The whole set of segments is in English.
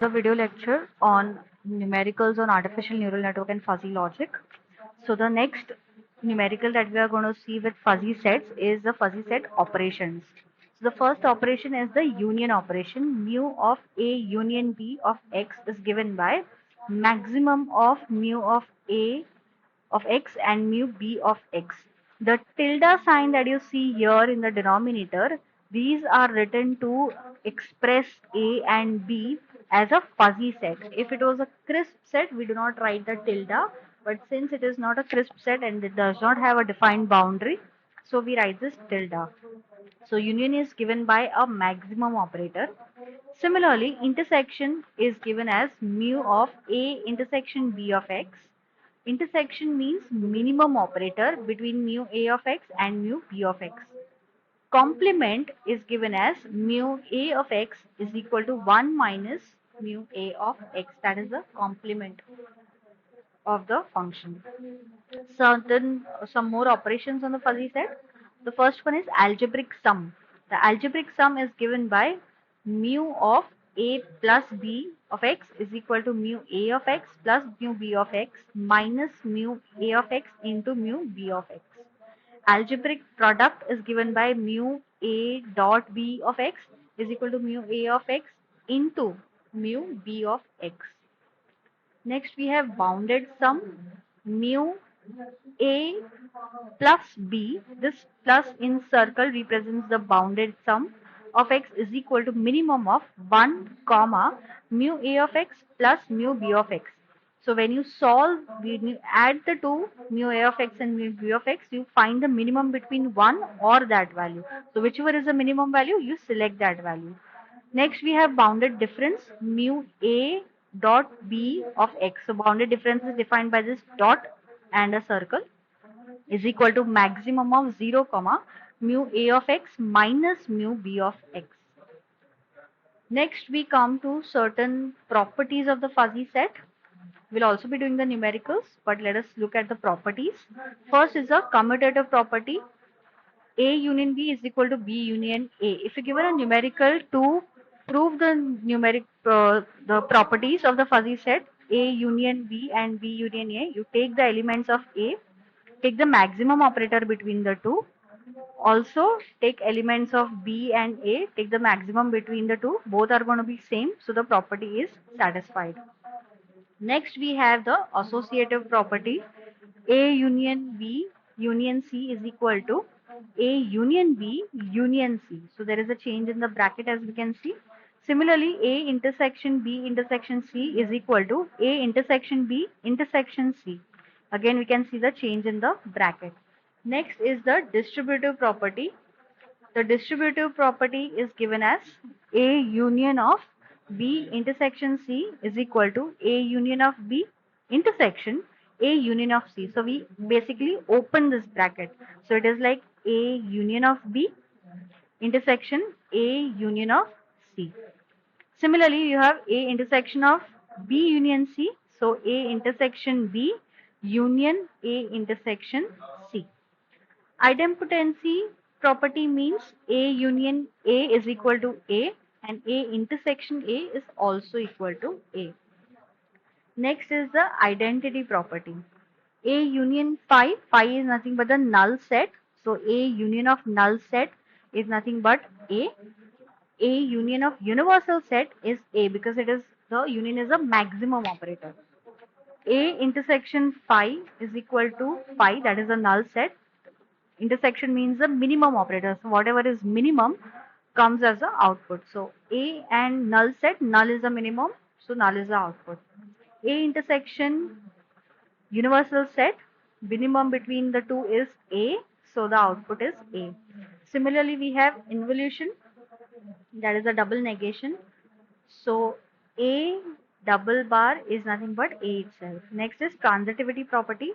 The video lecture on numericals on artificial neural network and fuzzy logic. So the next numerical that we are going to see with fuzzy sets is the fuzzy set operations. So the first operation is the union operation. Mu of A union B of X is given by maximum of mu of A of X and mu B of X. The tilde sign that you see here in the denominator, these are written to express A and B as a fuzzy set. If it was a crisp set, we do not write the tilde, but since it is not a crisp set and it does not have a defined boundary, so we write this tilde. So union is given by a maximum operator. Similarly, intersection is given as mu of A intersection B of X. Intersection means minimum operator between mu A of X and mu B of X. Complement is given as mu A of X is equal to 1 minus mu A of X. That is the complement of the function. Some more operations on the fuzzy set. The first one is algebraic sum. The algebraic sum is given by mu of A plus B of X is equal to mu A of X plus mu B of X minus mu A of X into mu B of X. Algebraic product is given by mu A dot B of X is equal to mu A of X into mu B of X. Next we have bounded sum mu A plus B. This plus in circle represents the bounded sum of X is equal to minimum of 1 comma mu A of X plus mu B of X. So when you solve, when you add the two mu A of X and mu B of X, you find the minimum between 1 or that value. So whichever is the minimum value, you select that value. Next we have bounded difference mu A dot B of X. So bounded difference is defined by this dot and a circle is equal to maximum of 0 comma mu A of X minus mu B of X. Next we come to certain properties of the fuzzy set. We'll also be doing the numericals, but let us look at the properties. First is a commutative property. A union B is equal to B union A. If you given a numerical to prove the the properties of the fuzzy set A union B and B union A, you take the elements of A, take the maximum operator between the two. Also take elements of B and A, take the maximum between the two. Both are going to be same, so the property is satisfied. Next we have the associative property. A union B union C is equal to A union B union C. So there is a change in the bracket as we can see. Similarly, A intersection B intersection C is equal to A intersection B intersection C. Again, we can see the change in the bracket. Next is the distributive property. The distributive property is given as A union of B intersection C is equal to A union of B intersection A union of C. So we basically open this bracket. So it is like A union of B intersection A union of C. Similarly, you have A intersection of B union C. So A intersection B union A intersection C. Idempotency property means A union A is equal to A and A intersection A is also equal to A. Next is the identity property. A union phi, phi is nothing but the null set. So A union of null set is nothing but A. A union of universal set is A because it is the union is a maximum operator. A intersection phi is equal to phi, that is a null set. Intersection means the minimum operator. So whatever is minimum comes as the output. So A and null set, null is the minimum, so null is the output. A intersection universal set, minimum between the two is A, so the output is A. Similarly, we have involution, that is a double negation. So A double bar is nothing but A itself. Next is transitivity property.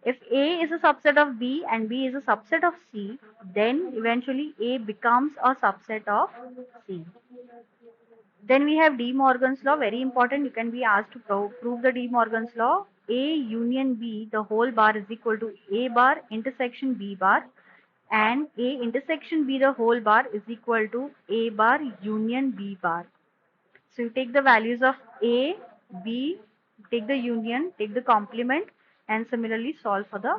If A is a subset of B and B is a subset of C, then eventually A becomes a subset of C. Then we have De Morgan's law, very important. You can be asked to prove the De Morgan's law. A union B, the whole bar is equal to A bar intersection B bar, and A intersection B, the whole bar is equal to A bar union B bar. So you take the values of A, B, take the union, take the complement, and similarly solve for the